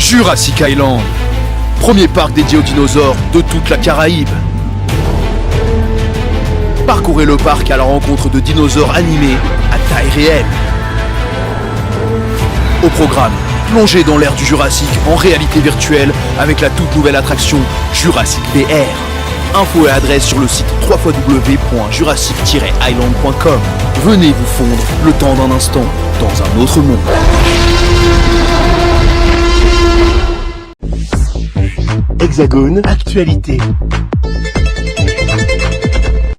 Jurassic Island, premier parc dédié aux dinosaures de toute la Caraïbe. Parcourez le parc à la rencontre de dinosaures animés à taille réelle. Au programme, plongez dans l'ère du Jurassique en réalité virtuelle avec la toute nouvelle attraction Jurassic VR. Infos et adresse sur le site www.jurassic-island.com. Venez vous fondre le temps d'un instant dans un autre monde. Hexagone, actualité.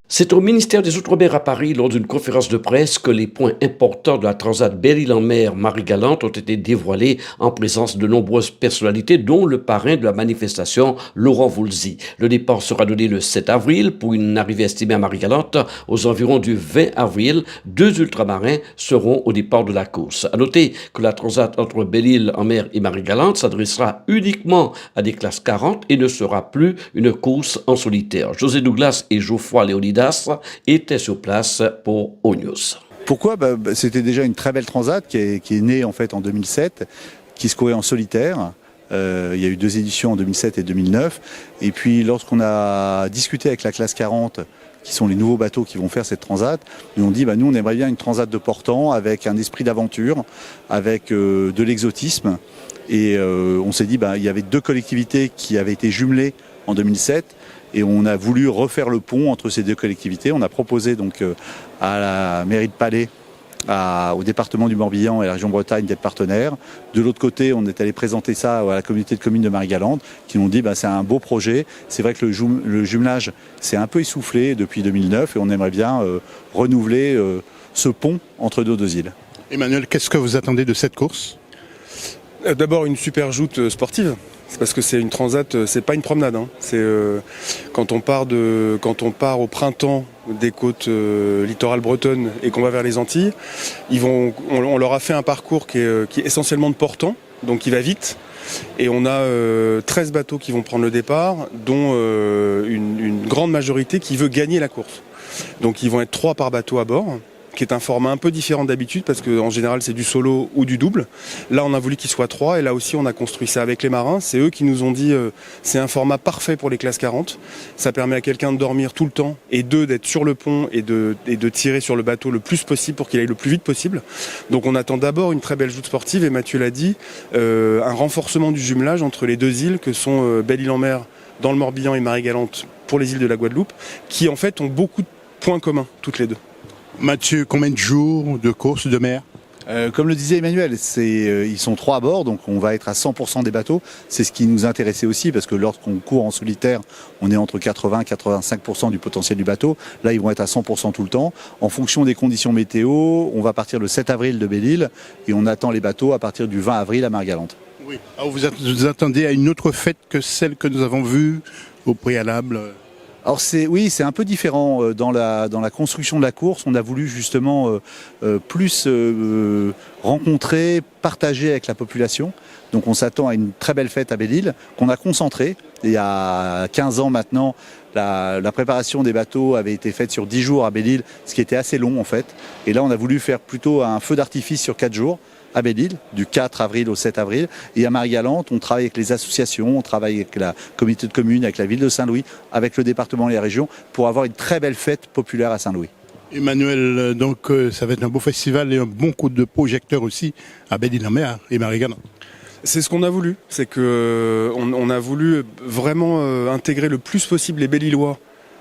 C'est au ministère des Outre-mer à Paris, lors d'une conférence de presse, que les points importants de la Transat Belle-Île-en-Mer Marie-Galante ont été dévoilés en présence de nombreuses personnalités, dont le parrain de la manifestation, Laurent Voulzy. Le départ sera donné le 7 avril pour une arrivée estimée à Marie-Galante aux environs du 20 avril. 2 ultramarins seront au départ de la course. À noter que la Transat entre Belle-Île-en-Mer et Marie-Galante s'adressera uniquement à des classes 40 et ne sera plus une course en solitaire. José Douglas et Geoffroy Léonidas étaient sur place pour ONews. Pourquoi ? C'était déjà une très belle transat qui est née en fait en 2007, qui se courait en solitaire. Il y a eu 2 éditions en 2007 et 2009. Et puis lorsqu'on a discuté avec la classe 40, qui sont les nouveaux bateaux qui vont faire cette transat, ils ont dit nous on aimerait bien une transat de portant avec un esprit d'aventure, avec de l'exotisme. Et on s'est dit il y avait 2 collectivités qui avaient été jumelées en 2007. Et on a voulu refaire le pont entre ces 2 collectivités. On a proposé donc à la mairie de Palais, au département du Morbihan et à la région Bretagne d'être partenaires. De l'autre côté, on est allé présenter ça à la communauté de communes de Marie-Galante, qui nous dit c'est un beau projet. C'est vrai que le jumelage s'est un peu essoufflé depuis 2009 et on aimerait bien renouveler ce pont entre nos 2 îles. Emmanuel, qu'est-ce que vous attendez de cette course ? D'abord une super joute sportive. C'est parce que c'est une transat, c'est pas une promenade. C'est quand on part au printemps des côtes littorales bretonnes et qu'on va vers les Antilles, on leur a fait un parcours qui est essentiellement de portant, donc qui va vite. Et on a 13 bateaux qui vont prendre le départ, dont une grande majorité qui veut gagner la course. Donc ils vont être 3 par bateau à bord, qui est un format un peu différent d'habitude parce qu'en général c'est du solo ou du double. Là on a voulu qu'il soit 3 et là aussi on a construit ça avec les marins. C'est eux qui nous ont dit c'est un format parfait pour les classes 40. Ça permet à quelqu'un de dormir tout le temps et d'être sur le pont et de tirer sur le bateau le plus possible pour qu'il aille le plus vite possible. Donc on attend d'abord une très belle joute sportive et Mathieu l'a dit, un renforcement du jumelage entre les 2 îles que sont Belle-Île-en-Mer dans le Morbihan et Marie-Galante pour les îles de la Guadeloupe qui en fait ont beaucoup de points communs toutes les 2. Mathieu, combien de jours de course de mer ? Comme le disait Emmanuel, ils sont 3 à bord, donc on va être à 100% des bateaux. C'est ce qui nous intéressait aussi, parce que lorsqu'on court en solitaire, on est entre 80 et 85% du potentiel du bateau. Là, ils vont être à 100% tout le temps. En fonction des conditions météo, on va partir le 7 avril de Belle-Île et on attend les bateaux à partir du 20 avril à Marie-Galante. Oui. Alors vous attendez à une autre fête que celle que nous avons vue au préalable ? Alors c'est un peu différent dans la construction de la course. On a voulu justement plus rencontrer, partager avec la population. Donc on s'attend à une très belle fête à Belle-Île qu'on a concentrée. Il y a 15 ans maintenant, la préparation des bateaux avait été faite sur 10 jours à Belle-Île, ce qui était assez long en fait. Et là on a voulu faire plutôt un feu d'artifice sur 4 jours. À Belle-Île, du 4 avril au 7 avril. Et à Marie-Galante, on travaille avec les associations, on travaille avec la communauté de communes, avec la ville de Saint-Louis, avec le département et la région, pour avoir une très belle fête populaire à Saint-Louis. Emmanuel, donc ça va être un beau festival et un bon coup de projecteur aussi à Belle-Île-en-Mer et Marie-Galante. C'est ce qu'on a voulu, c'est que on a voulu vraiment intégrer le plus possible les Belle-Îlois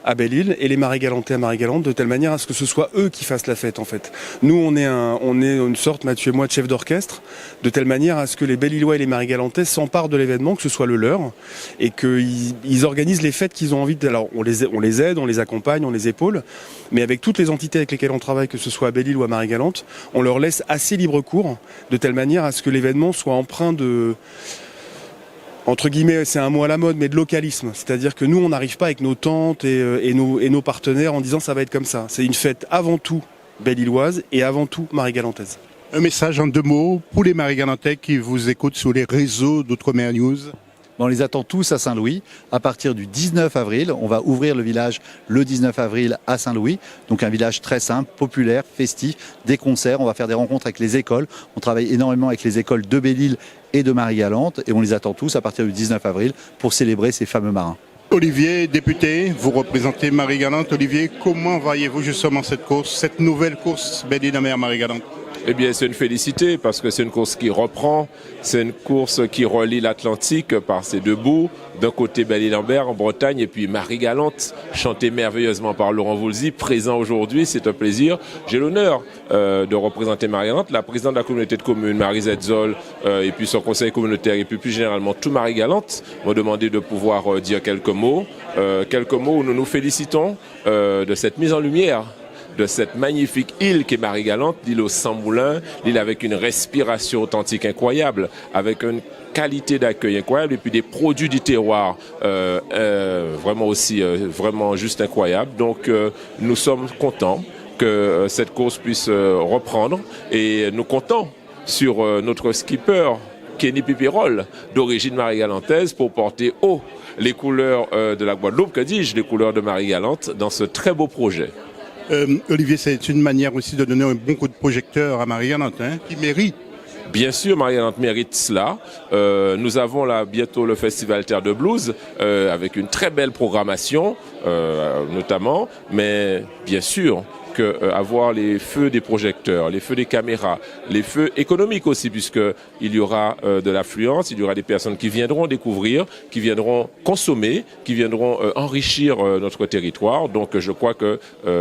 à Belle-Île et les Marie-Galantais à Marie-Galante de telle manière à ce que ce soit eux qui fassent la fête en fait. Nous on est une sorte, Mathieu et moi, de chef d'orchestre, de telle manière à ce que les Belle-Îlois et les Marie-Galantais s'emparent de l'événement, que ce soit le leur, et qu'ils organisent les fêtes qu'ils ont envie de... Alors on les aide, on les accompagne, on les épaule, mais avec toutes les entités avec lesquelles on travaille, que ce soit à Belle-Île ou à Marie-Galante, on leur laisse assez libre cours, de telle manière à ce que l'événement soit empreint de... Entre guillemets, c'est un mot à la mode, mais de localisme. C'est-à-dire que nous, on n'arrive pas avec nos tentes et nos partenaires en disant ça va être comme ça. C'est une fête avant tout belle-îloise et avant tout marie-galantaise. Un message en 2 mots pour les Marie-Galantais qui vous écoutent sur les réseaux d'Outre-mer News. On les attend tous à Saint-Louis. À partir du 19 avril, on va ouvrir le village le 19 avril à Saint-Louis. Donc un village très simple, populaire, festif, des concerts. On va faire des rencontres avec les écoles. On travaille énormément avec les écoles de Belle-Île et de Marie-Galante. Et on les attend tous à partir du 19 avril pour célébrer ces fameux marins. Olivier, député, vous représentez Marie-Galante. Olivier, comment voyez-vous justement cette nouvelle course Belle-Île-en-Mer Marie-Galante? Eh bien, c'est une félicité parce que c'est une course qui reprend, c'est une course qui relie l'Atlantique par ses deux bouts, d'un côté Belle-Île-en-Mer en Bretagne et puis Marie-Galante, chantée merveilleusement par Laurent Voulzy, présent aujourd'hui, c'est un plaisir. J'ai l'honneur de représenter Marie-Galante, la présidente de la communauté de communes, Marie-Zette Zoll, et puis son conseil communautaire et puis plus généralement tout Marie-Galante m'ont demandé de pouvoir dire quelques mots où nous nous félicitons de cette mise en lumière de cette magnifique île qui est Marie-Galante, l'île aux 100 moulins, l'île avec une respiration authentique incroyable, avec une qualité d'accueil incroyable et puis des produits du terroir vraiment aussi vraiment juste incroyables. Donc nous sommes contents que cette course puisse reprendre et nous comptons sur notre skipper Kenny Pipirol, d'origine marie-galantaise, pour porter haut les couleurs de la Guadeloupe, que dis-je, les couleurs de Marie-Galante dans ce très beau projet. Olivier, c'est une manière aussi de donner un bon coup de projecteur à Marie-Galante, qui mérite. Bien sûr, Marie-Galante mérite cela. Nous avons là bientôt le Festival Terre de Blues avec une très belle programmation notamment, mais bien sûr que avoir les feux des projecteurs, les feux des caméras, les feux économiques aussi, puisque il y aura de l'affluence, il y aura des personnes qui viendront découvrir, qui viendront consommer, qui viendront enrichir notre territoire. Donc je crois que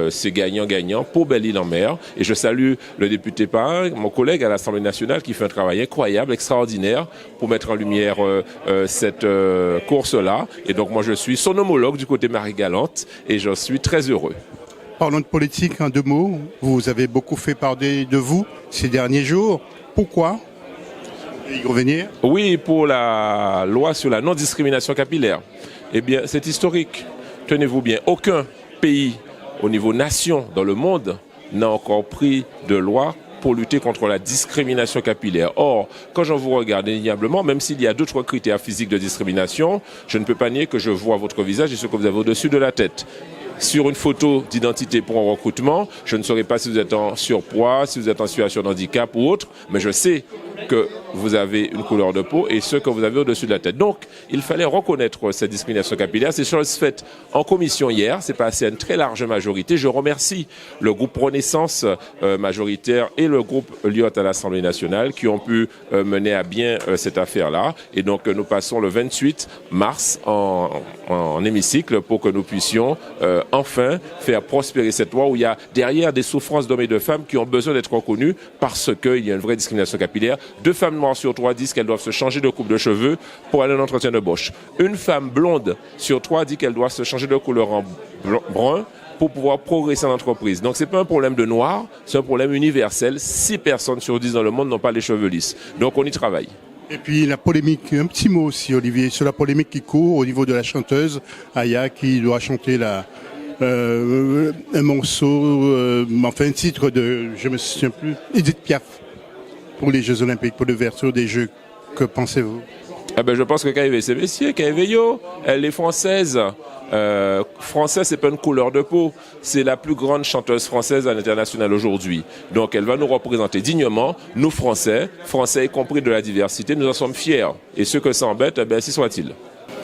c'est gagnant-gagnant pour Belle-Île-en-Mer. Et je salue le député Parrain, mon collègue à l'Assemblée nationale, qui fait un travail incroyable, extraordinaire, pour mettre en lumière cette course-là. Et donc moi je suis son homologue du côté Marie-Galante et je suis très heureux. Parlons de politique en deux mots. Vous avez beaucoup fait parler de vous ces derniers jours. Pourquoi y revenir? Oui, pour la loi sur la non-discrimination capillaire. Eh bien, c'est historique. Tenez-vous bien, aucun pays au niveau nation dans le monde n'a encore pris de loi pour lutter contre la discrimination capillaire. Or, quand je vous regarde indéniablement, même s'il y a d'autres critères physiques de discrimination, je ne peux pas nier que je vois votre visage et ce que vous avez au-dessus de la tête. Sur une photo d'identité pour un recrutement, je ne saurais pas si vous êtes en surpoids, si vous êtes en situation de handicap ou autre, mais je sais que vous avez une couleur de peau et ce que vous avez au-dessus de la tête. Donc, il fallait reconnaître cette discrimination capillaire. C'est chose faite en commission hier, c'est passé à une très large majorité. Je remercie le groupe Renaissance majoritaire et le groupe Lyot à l'Assemblée nationale qui ont pu mener à bien cette affaire-là. Et donc, nous passons le 28 mars en hémicycle pour que nous puissions enfin faire prospérer cette loi où il y a derrière des souffrances d'hommes et de femmes qui ont besoin d'être reconnues parce qu'il y a une vraie discrimination capillaire. 2 femmes noires sur 3 disent qu'elles doivent se changer de coupe de cheveux pour aller à un entretien d'embauche. Une femme blonde sur 3 dit qu'elle doit se changer de couleur en brun pour pouvoir progresser en entreprise. Donc c'est pas un problème de noir, c'est un problème universel. 6 personnes sur 10 dans le monde n'ont pas les cheveux lisses. Donc on y travaille. Et puis la polémique, un petit mot aussi Olivier, sur la polémique qui court au niveau de la chanteuse Aya qui doit chanter un morceau, enfin un titre de, je me souviens plus, Edith Piaf pour les Jeux Olympiques, pour l'ouverture des Jeux. Que pensez-vous? Je pense que Kaivé, c'est messieurs, Kaivé yo, elle est française. Française, c'est pas une couleur de peau, c'est la plus grande chanteuse française à l'international aujourd'hui. Donc elle va nous représenter dignement, nous Français y compris de la diversité, nous en sommes fiers. Et ceux que ça embête, ainsi soit-il.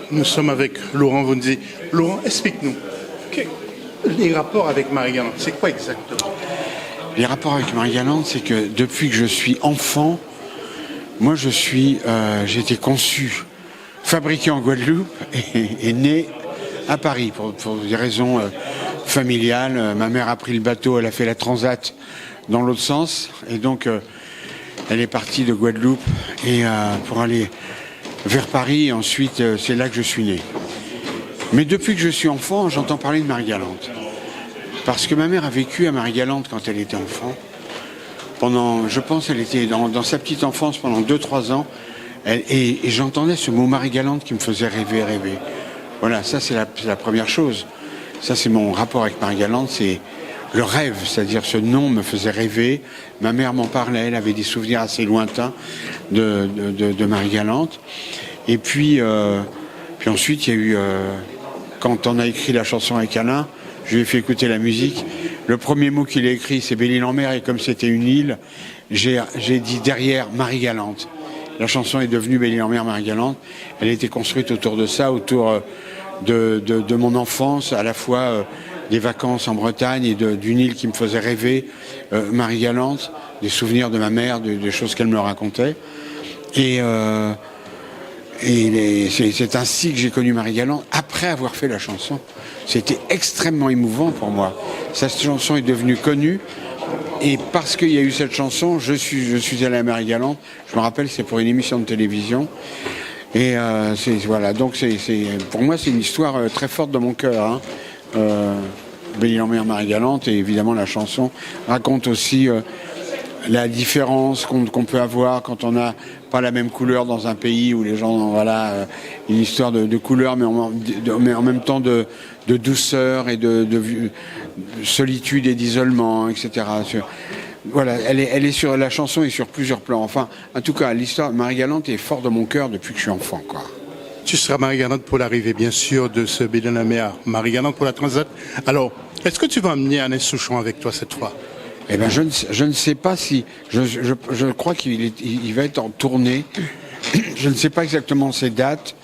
Nous sommes avec Laurent Voulzy. Laurent, explique-nous, les rapports avec Marie-Galante, c'est quoi exactement? Les rapports avec Marie-Galante, c'est que depuis que je suis enfant, moi j'ai été conçu, fabriqué en Guadeloupe et né à Paris pour des raisons familiales. Ma mère a pris le bateau, elle a fait la transat dans l'autre sens et donc elle est partie de Guadeloupe et pour aller vers Paris. Et ensuite, c'est là que je suis né. Mais depuis que je suis enfant, j'entends parler de Marie-Galante. Parce que ma mère a vécu à Marie-Galante quand elle était enfant. Je pense qu'elle était dans sa petite enfance pendant 2-3 ans. Et j'entendais ce mot Marie-Galante qui me faisait rêver. Voilà, ça c'est la première chose. Ça c'est mon rapport avec Marie-Galante, c'est le rêve. C'est-à-dire ce nom me faisait rêver. Ma mère m'en parlait, elle avait des souvenirs assez lointains de Marie-Galante. Et puis ensuite, il y a eu, quand on a écrit la chanson avec Alain, je lui ai fait écouter la musique. Le premier mot qu'il a écrit, c'est Belle-Île-en-Mer, et comme c'était une île, j'ai dit derrière Marie-Galante. La chanson est devenue Belle-Île-en-Mer, Marie-Galante. Elle a été construite autour de ça, autour de mon enfance, à la fois des vacances en Bretagne et d'une île qui me faisait rêver, Marie-Galante, des souvenirs de ma mère, des choses qu'elle me racontait. Et c'est ainsi que j'ai connu Marie-Galante, après avoir fait la chanson. C'était extrêmement émouvant pour moi. Cette chanson est devenue connue, et parce qu'il y a eu cette chanson, je suis allé à Marie-Galante. Je me rappelle, c'est pour une émission de télévision. Et voilà, donc pour moi, c'est une histoire très forte dans mon cœur. Belle-Île-en-Mer, Marie-Galante, et évidemment la chanson raconte aussi la différence qu'on peut avoir quand on n'a pas la même couleur dans un pays où les gens, voilà, une histoire de couleur, mais en même temps de douceur et de solitude et d'isolement, etc. Voilà, elle est sur la chanson et sur plusieurs plans. Enfin, en tout cas, l'histoire de Marie-Galante est forte dans mon cœur depuis que je suis enfant, quoi. Tu seras Marie-Galante pour l'arrivée, bien sûr, de ce Belle-Île-en-Mer, Marie-Galante pour la Transat. Alors, est-ce que tu vas emmener Alain Souchon avec toi cette fois? Eh ben, je ne sais pas si... Je crois qu'il va être en tournée. Je ne sais pas exactement ses dates.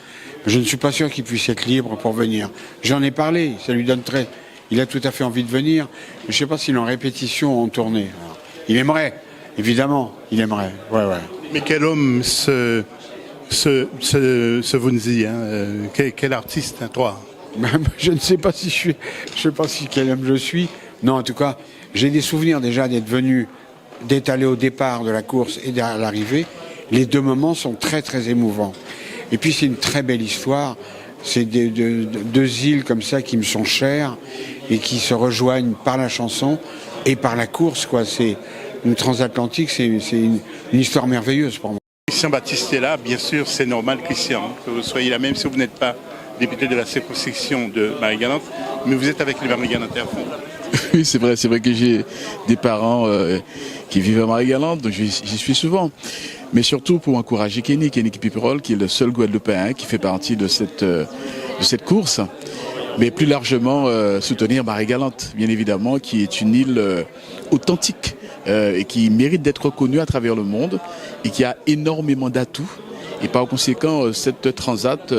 Je ne suis pas sûr qu'il puisse être libre pour venir. J'en ai parlé, ça lui donne très... Il a tout à fait envie de venir. Je ne sais pas s'il est en répétition ou en tournée. Alors, il aimerait, évidemment, il aimerait. Ouais. Mais quel homme ce Vunzi, quel artiste, toi? Je ne sais pas si je sais pas si quel homme je suis. Non, en tout cas, j'ai des souvenirs déjà d'être allé au départ de la course et à l'arrivée. Les deux moments sont très très émouvants. Et puis c'est une très belle histoire. C'est deux îles comme ça qui me sont chères et qui se rejoignent par la chanson et par la course, quoi. C'est une transatlantique, c'est une histoire merveilleuse pour moi. Christian Baptiste est là, bien sûr, c'est normal, Christian, que vous soyez là, même si vous n'êtes pas député de la circonscription de Marie-Galante, mais vous êtes avec les Marie-Galantais à fond. Oui, c'est vrai que j'ai des parents qui vivent à Marie-Galante, donc j'y suis souvent. Mais surtout pour encourager Kenny Piperol, qui est le seul Guadeloupéen qui fait partie de cette course. Mais plus largement, soutenir Marie-Galante, bien évidemment, qui est une île authentique et qui mérite d'être reconnue à travers le monde et qui a énormément d'atouts. Et par conséquent, cette transat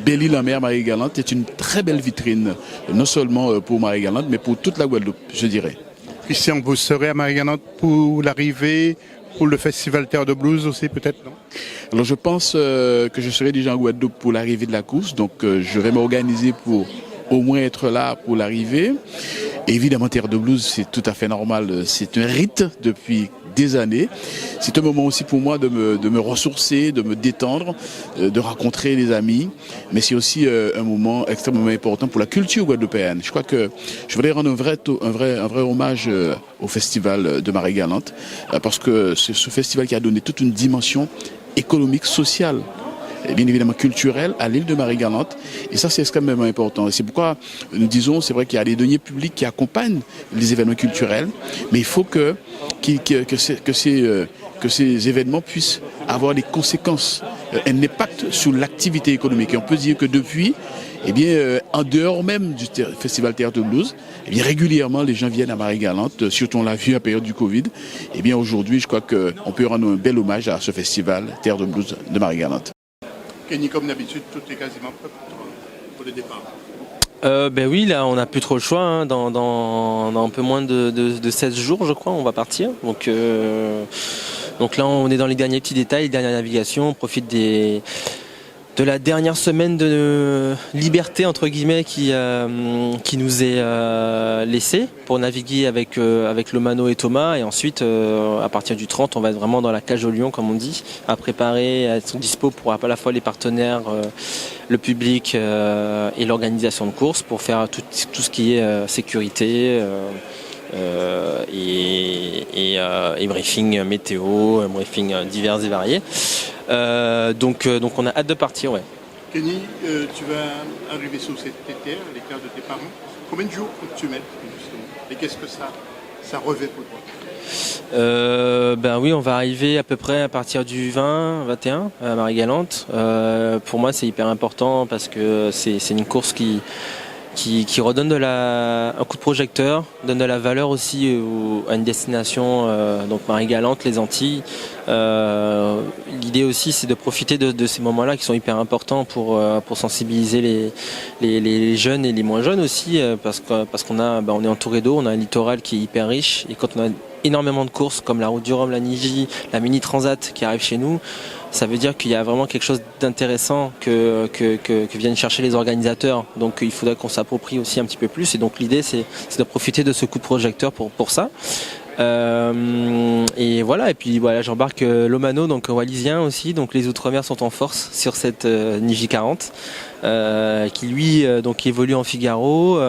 Belle-Île-en-Mer Marie-Galante est une très belle vitrine, non seulement pour Marie-Galante, mais pour toute la Guadeloupe, je dirais. Christian, vous serez à Marie-Galante pour l'arrivée, pour le festival Terre de Blues aussi, peut-être, non? Alors je pense que je serai déjà en Guadeloupe pour l'arrivée de la course, donc je vais m'organiser pour au moins être là pour l'arrivée. Et évidemment, Terre de Blues, c'est tout à fait normal, c'est un rite depuis des années. C'est un moment aussi pour moi de me ressourcer, de me détendre, de rencontrer des amis, mais c'est aussi un moment extrêmement important pour la culture guadeloupéenne. Je crois que je voudrais rendre un vrai hommage au festival de Marie-Galante, parce que c'est ce festival qui a donné toute une dimension économique, sociale, et bien évidemment culturelle à l'île de Marie-Galante, et ça c'est extrêmement important. Et c'est pourquoi nous disons, c'est vrai qu'il y a des deniers publics qui accompagnent les événements culturels, mais il faut que ces événements puissent avoir des conséquences, un impact sur l'activité économique. Et on peut dire que depuis, en dehors même du festival Terre de Blues, régulièrement les gens viennent à Marie-Galante, surtout on l'a vu à la période du Covid. Aujourd'hui, je crois qu'on peut rendre un bel hommage à ce festival Terre de Blues de Marie-Galante. Kenny, comme d'habitude, tout est quasiment prêt pour le départ. Oui, là on n'a plus trop le choix, dans un peu moins de 16 jours je crois on va partir, donc là on est dans les derniers petits détails, les dernières navigations, on profite de la dernière semaine de liberté entre guillemets qui nous est laissée pour naviguer avec le Mano et Thomas, et ensuite à partir du 30 on va être vraiment dans la cage au lion comme on dit, à préparer, à être dispo pour à la fois les partenaires, le public et l'organisation de course pour faire tout ce qui est sécurité et briefing météo, briefing divers et variés. Donc on a hâte de partir, ouais. Kenny, tu vas arriver sous tes terres, les terres de tes parents. Combien de jours faut que tu mettes justement? Et qu'est-ce que Ça revêt pour toi. Ben oui, on va arriver à peu près à partir du 20-21 à Marie-Galante. Pour moi, c'est hyper important parce que c'est une course qui redonne un coup de projecteur, donne de la valeur aussi à une destination, donc Marie-Galante, les Antilles. L'idée aussi, c'est de profiter de ces moments-là qui sont hyper importants pour sensibiliser les jeunes et les moins jeunes aussi, parce qu'on on est entouré d'eau, on a un littoral qui est hyper riche, et quand on a énormément de courses comme la Route du Rhum, la Niji, la Mini Transat qui arrive chez nous, ça veut dire qu'il y a vraiment quelque chose d'intéressant que viennent chercher les organisateurs. Donc il faudrait qu'on s'approprie aussi un petit peu plus. Et donc l'idée, c'est de profiter de ce coup de projecteur pour ça. Et voilà, et puis voilà, j'embarque Lomano, donc wallisien aussi, donc les Outre-mer sont en force sur cette Niji 40, qui lui donc évolue en Figaro,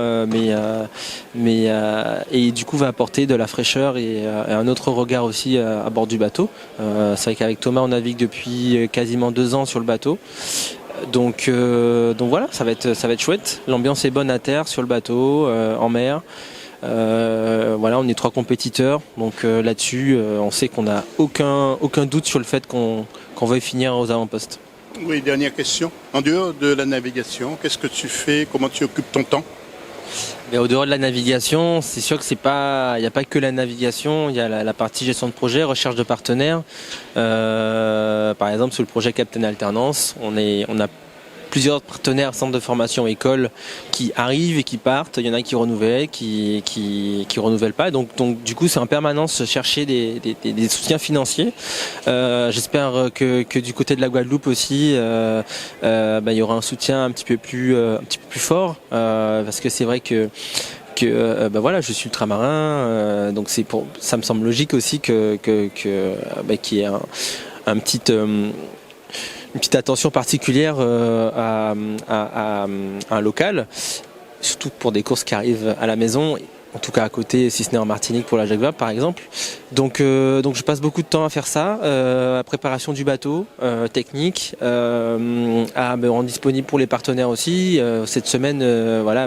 et du coup va apporter de la fraîcheur et un autre regard aussi à bord du bateau. C'est vrai qu'avec Thomas on navigue depuis quasiment 2 ans sur le bateau. Donc voilà, ça va être chouette. L'ambiance est bonne à terre, sur le bateau, en mer. Voilà, on est 3 compétiteurs, donc là-dessus, on sait qu'on n'a aucun doute sur le fait qu'on veuille finir aux avant-postes. Oui, dernière question. En dehors de la navigation, qu'est-ce que tu fais? Comment tu occupes ton temps? Mais au dehors de la navigation, c'est sûr que il n'y a pas que la navigation, il y a la partie gestion de projet, recherche de partenaires. Par exemple, sur le projet Captain Alternance, on a plusieurs partenaires, centres de formation, écoles qui arrivent et qui partent. Il y en a qui renouvellent, qui renouvellent pas. Donc du coup, c'est en permanence chercher des soutiens financiers. J'espère que du côté de la Guadeloupe aussi, il y aura un soutien un petit peu plus fort, parce que c'est vrai que voilà, je suis ultramarin, donc ça me semble logique aussi qu'il y ait une petite attention particulière à un local, surtout pour des courses qui arrivent à la maison, en tout cas à côté, si ce n'est en Martinique pour la Jacques Vabre par exemple. Donc je passe beaucoup de temps à faire ça, à préparation du bateau, technique, à me rendre disponible pour les partenaires aussi. Cette semaine,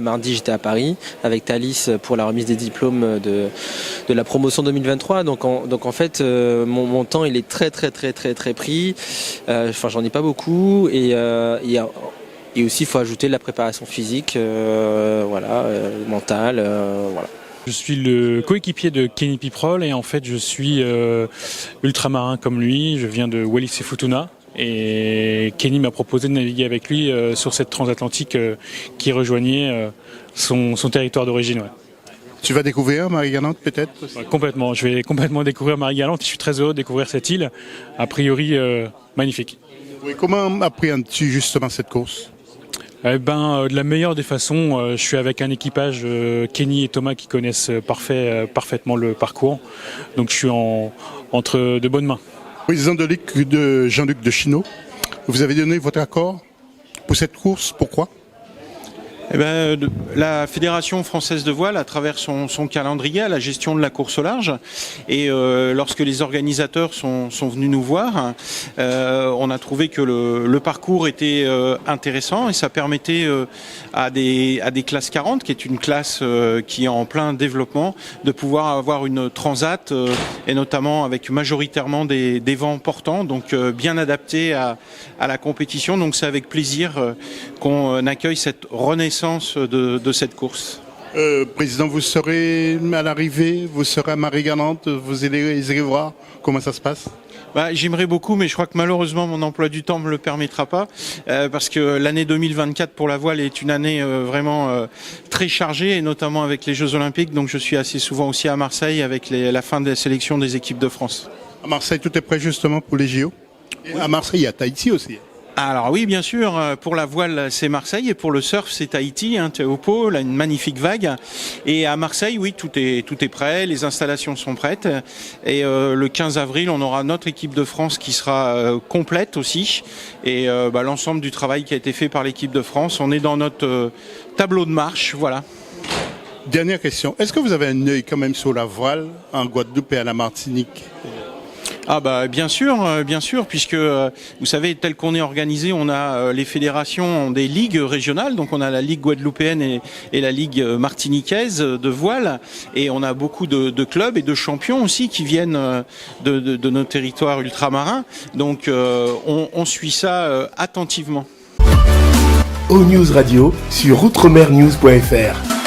mardi j'étais à Paris avec Thalys pour la remise des diplômes de la promotion 2023. Donc en fait, mon temps il est très pris. J'en ai pas beaucoup et aussi, il faut ajouter de la préparation physique, mentale, voilà. Je suis le coéquipier de Kenny Piprol et en fait, je suis ultramarin comme lui. Je viens de Wallis et Futuna et Kenny m'a proposé de naviguer avec lui sur cette transatlantique qui rejoignait son territoire d'origine. Ouais. Tu vas découvrir Marie-Galante peut-être? Ouais, complètement. Je vais complètement découvrir Marie-Galante. Je suis très heureux de découvrir cette île. A priori, magnifique. Oui, comment appréhendes-tu justement cette course? De la meilleure des façons, je suis avec un équipage, Kenny et Thomas, qui connaissent parfaitement le parcours. Donc je suis entre de bonnes mains. Président de Jean-Luc Deschinaux, vous avez donné votre accord pour cette course, pourquoi? La Fédération française de voile, à travers son calendrier, à la gestion de la course au large, et lorsque les organisateurs sont venus nous voir, on a trouvé que le parcours était intéressant et ça permettait à des classes 40, qui est une classe qui est en plein développement, de pouvoir avoir une transat et notamment avec majoritairement des vents portants, donc bien adapté à la compétition. Donc c'est avec plaisir qu'on accueille cette renaissance de cette course. Président, vous serez à l'arrivée, vous serez à Marie-Galante, vous allez les voir, comment ça se passe? J'aimerais beaucoup, mais je crois que malheureusement mon emploi du temps ne me le permettra pas, parce que l'année 2024 pour la voile est une année vraiment très chargée, et notamment avec les Jeux Olympiques, donc je suis assez souvent aussi à Marseille avec la fin de la sélection des équipes de France. À Marseille, tout est prêt justement pour les JO? Et à Marseille, il y a Tahiti aussi. Alors oui, bien sûr, pour la voile c'est Marseille et pour le surf c'est Tahiti, Teopo, là une magnifique vague. Et à Marseille, oui, tout est prêt, les installations sont prêtes. Et le 15 avril, on aura notre équipe de France qui sera complète aussi. Et l'ensemble du travail qui a été fait par l'équipe de France, on est dans notre tableau de marche, voilà. Dernière question, est-ce que vous avez un œil quand même sur la voile en Guadeloupe et à la Martinique? Ah bah bien sûr, puisque vous savez, tel qu'on est organisé, on a les fédérations ont des ligues régionales, donc on a la ligue guadeloupéenne et la ligue martiniquaise de voile, et on a beaucoup de clubs et de champions aussi qui viennent de nos territoires ultramarins, donc on suit ça attentivement. O News Radio sur outremernews.fr.